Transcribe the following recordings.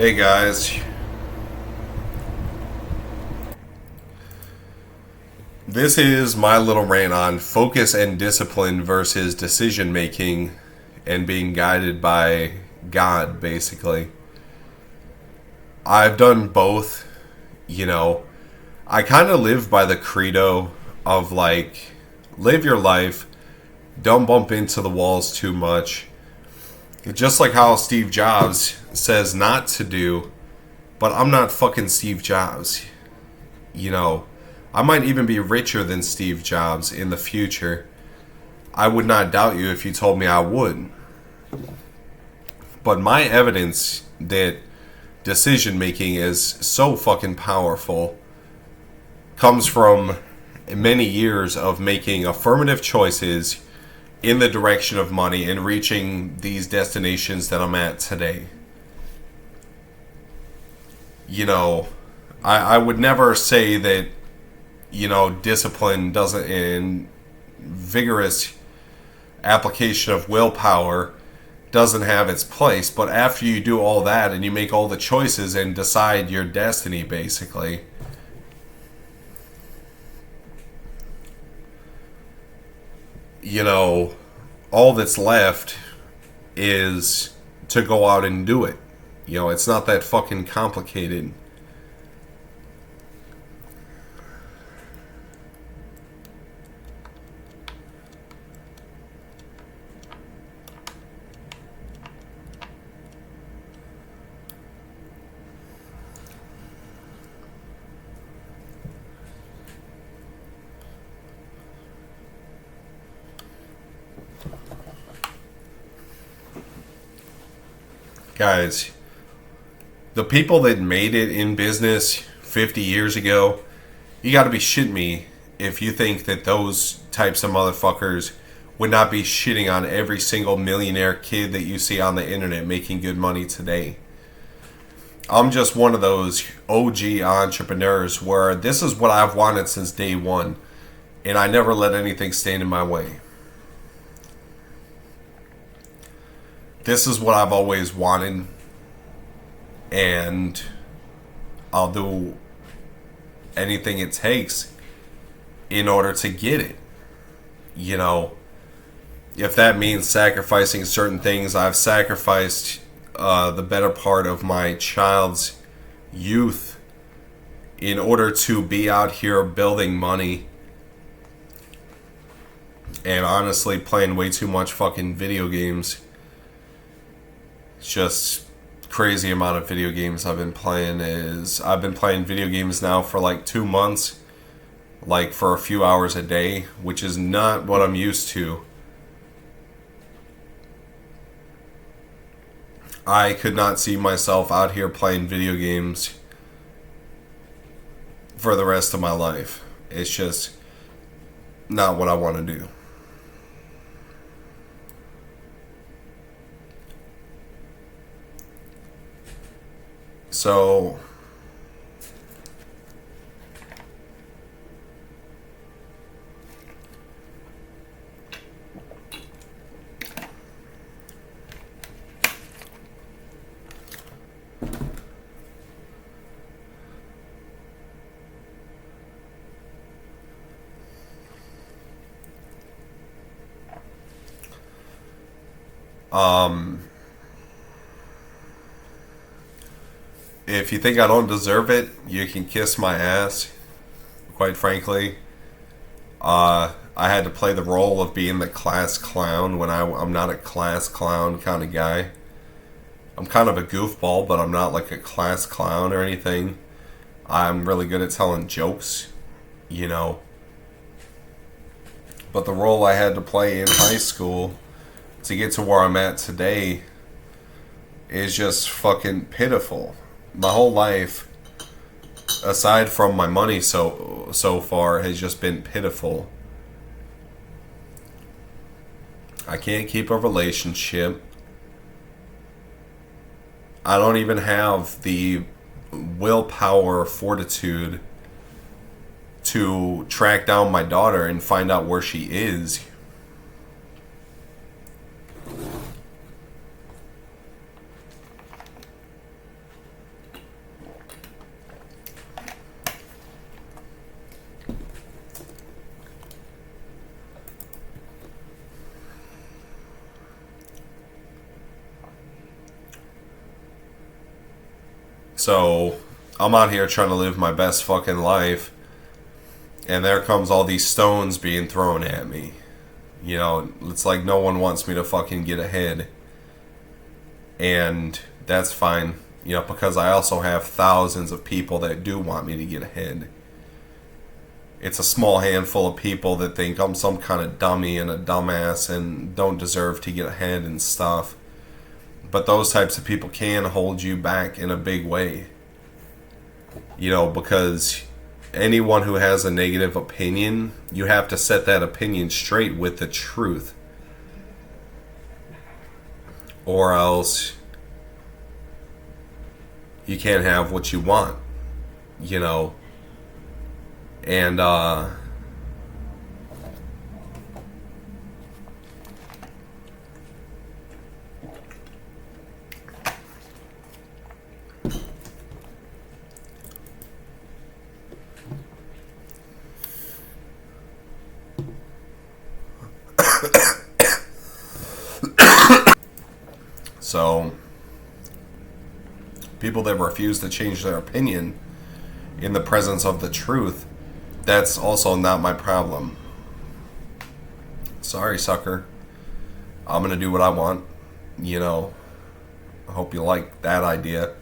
Hey guys, this is my little rant on focus and discipline versus decision making and being guided by God, basically. I've done both, you know. I kind of live by the credo of like, live your life, don't bump into the walls too much. Just like how Steve Jobs says not to do, but I'm not fucking Steve Jobs. You know, I might even be richer than Steve Jobs in the future. I would not doubt you if you told me I would. But my evidence that decision making is so fucking powerful comes from many years of making affirmative choices in the direction of money and reaching these destinations that I'm at today. You know, I would never say that, discipline doesn't, and vigorous application of willpower doesn't have its place. But after you do all that and you make all the choices and decide your destiny, basically, all that's left is to go out and do it. It's not that fucking complicated. Guys, the people that made it in business 50 years ago, you gotta be shitting me if you think that those types of motherfuckers would not be shitting on every single millionaire kid that you see on the internet making good money today. I'm just one of those OG entrepreneurs where this is what I've wanted since day one, and I never let anything stand in my way. This is what I've always wanted, and I'll do anything it takes in order to get it. If that means sacrificing certain things, I've sacrificed the better part of my child's youth in order to be out here building money and honestly playing way too much fucking video games. It's just crazy amount of video games I've been playing. I've been playing video games now for like 2 months, like for a few hours a day, which is not what I'm used to. I could not see myself out here playing video games for the rest of my life. It's just not what I want to do. So, if you think I don't deserve it, you can kiss my ass. Quite frankly, I had to play the role of being the class clown when I'm not a class clown kind of guy. I'm kind of a goofball, but I'm not like a class clown or anything. I'm really good at telling jokes, But the role I had to play in high school to get to where I'm at today is just fucking pitiful. My whole life, aside from my money so far, has just been pitiful. I can't keep a relationship. I don't even have the willpower, fortitude to track down my daughter and find out where she is. So I'm out here trying to live my best fucking life, and there comes all these stones being thrown at me. You know, it's like no one wants me to fucking get ahead. And that's fine, you know, because I also have thousands of people that do want me to get ahead. It's a small handful of people that think I'm some kind of dummy and a dumbass and don't deserve to get ahead and stuff. But those types of people can hold you back in a big way. You know, because anyone who has a negative opinion, you have to set that opinion straight with the truth. Or else you can't have what you want, you know. And so people that refuse to change their opinion in the presence of the truth, that's also not my problem. Sorry, sucker. I'm gonna do what I want. You know, I hope you like that idea.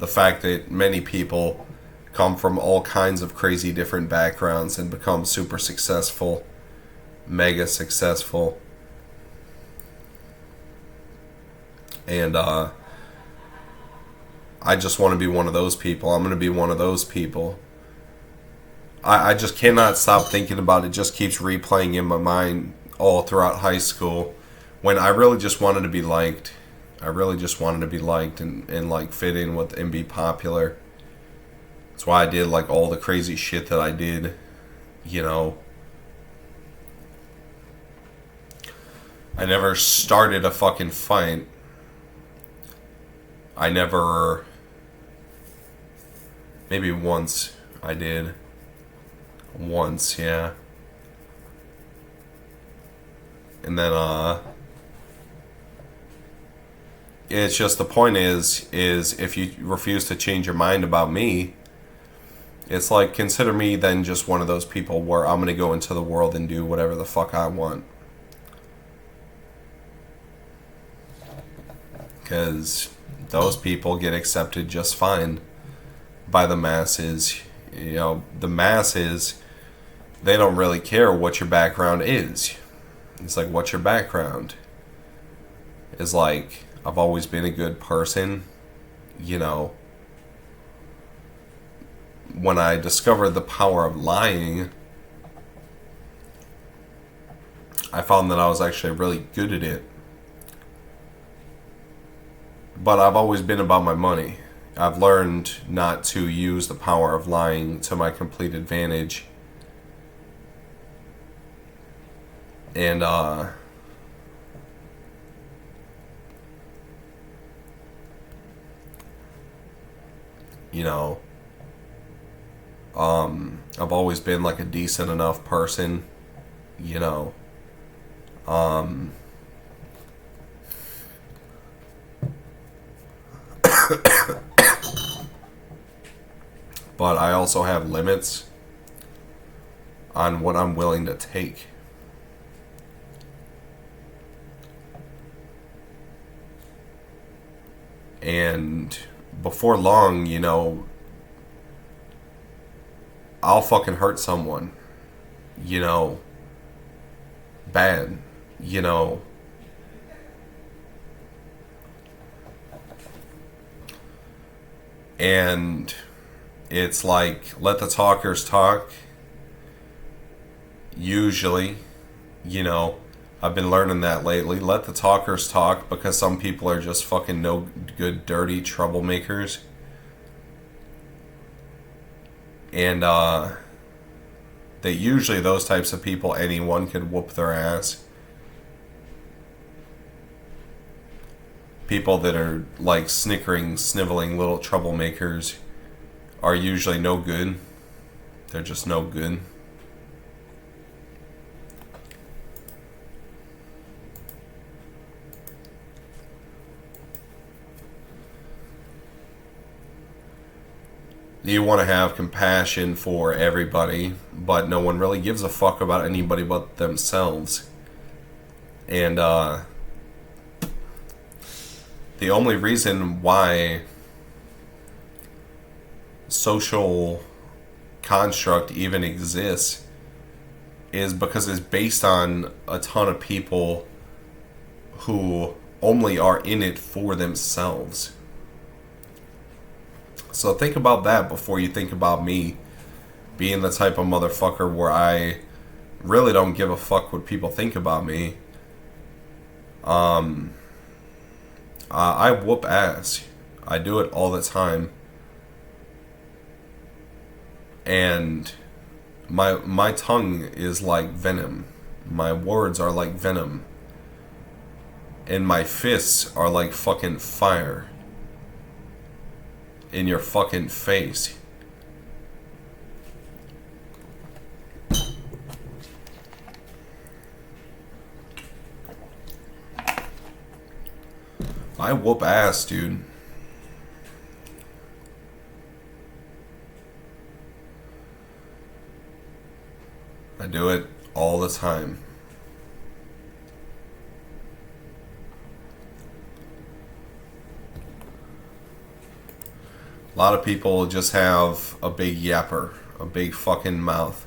The fact that many people come from all kinds of crazy different backgrounds and become super successful, mega successful. And I just want to be one of those people. I'm going to be one of those people. I just cannot stop thinking about it. It just keeps replaying in my mind all throughout high school, when I really just wanted to be liked. I really just wanted to be liked and like fit in with and be popular. That's why I did like all the crazy shit that I did, you know. I never started a fucking fight. I never... Maybe once I did. Once, yeah. And then, it's just the point is if you refuse to change your mind about me, it's like, consider me then just one of those people where I'm gonna go into the world and do whatever the fuck I want. Because those people get accepted just fine by the masses. You know, the masses, they don't really care what your background is. It's like, what's your background? It's like, I've always been a good person. You know, when I discovered the power of lying, I found that I was actually really good at it. But I've always been about my money. I've learned not to use the power of lying to my complete advantage. And, you know, I've always been like a decent enough person, you know. But I also have limits on what I'm willing to take. And before long, you know, I'll fucking hurt someone, you know, bad, you know. And it's like, let the talkers talk. Usually, you know, I've been learning that lately. Let the talkers talk, because some people are just fucking no good, dirty troublemakers. And, that usually those types of people, anyone could whoop their ass. People that are like snickering, sniveling little troublemakers are usually no good. They're just no good. You want to have compassion for everybody, but no one really gives a fuck about anybody but themselves. And the only reason why social construct even exists is because it's based on a ton of people who only are in it for themselves. So think about that before you think about me being the type of motherfucker where I really don't give a fuck what people think about me. I whoop ass. I do it all the time. And my tongue is like venom. My words are like venom. And my fists are like fucking fire in your fucking face. I whoop ass, dude. I do it all the time. A lot of people just have a big yapper, a big fucking mouth.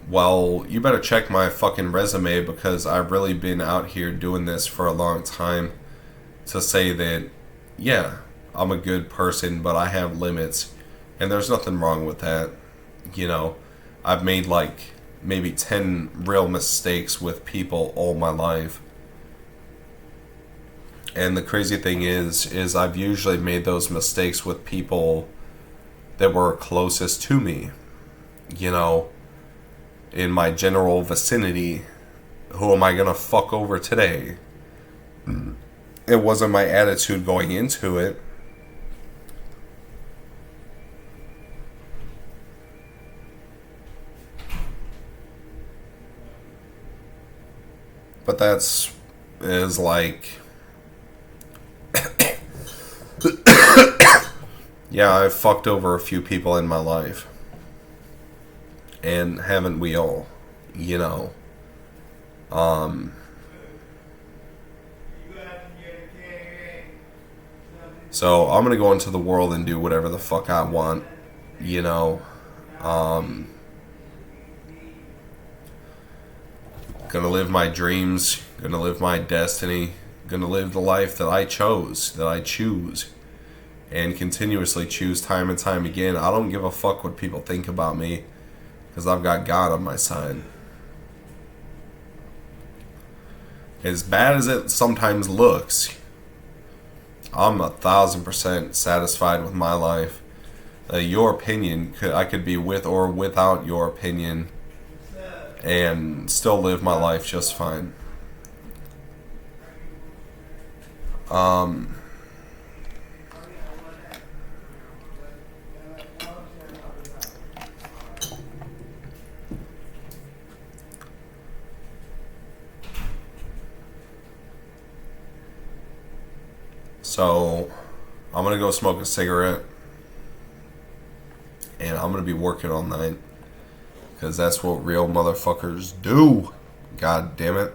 Well, you better check my fucking resume, because I've really been out here doing this for a long time to say that, yeah, I'm a good person, but I have limits. And there's nothing wrong with that. You know, I've made like maybe 10 real mistakes with people all my life. And the crazy thing is I've usually made those mistakes with people that were closest to me. You know, in my general vicinity. Who am I gonna fuck over today? It wasn't my attitude going into it. But is like yeah, I've fucked over a few people in my life. And haven't we all? You know. So I'm gonna go into the world and do whatever the fuck I want. You know. Gonna live my dreams. Gonna live my destiny. Gonna live the life that I chose. That I choose. And continuously choose time and time again. I don't give a fuck what people think about me, because I've got God on my side. As bad as it sometimes looks, I'm 1,000% satisfied with my life. Your opinion, I could be with or without your opinion and still live my life just fine. So, I'm gonna go smoke a cigarette, and I'm gonna be working all night, because that's what real motherfuckers do. God damn it.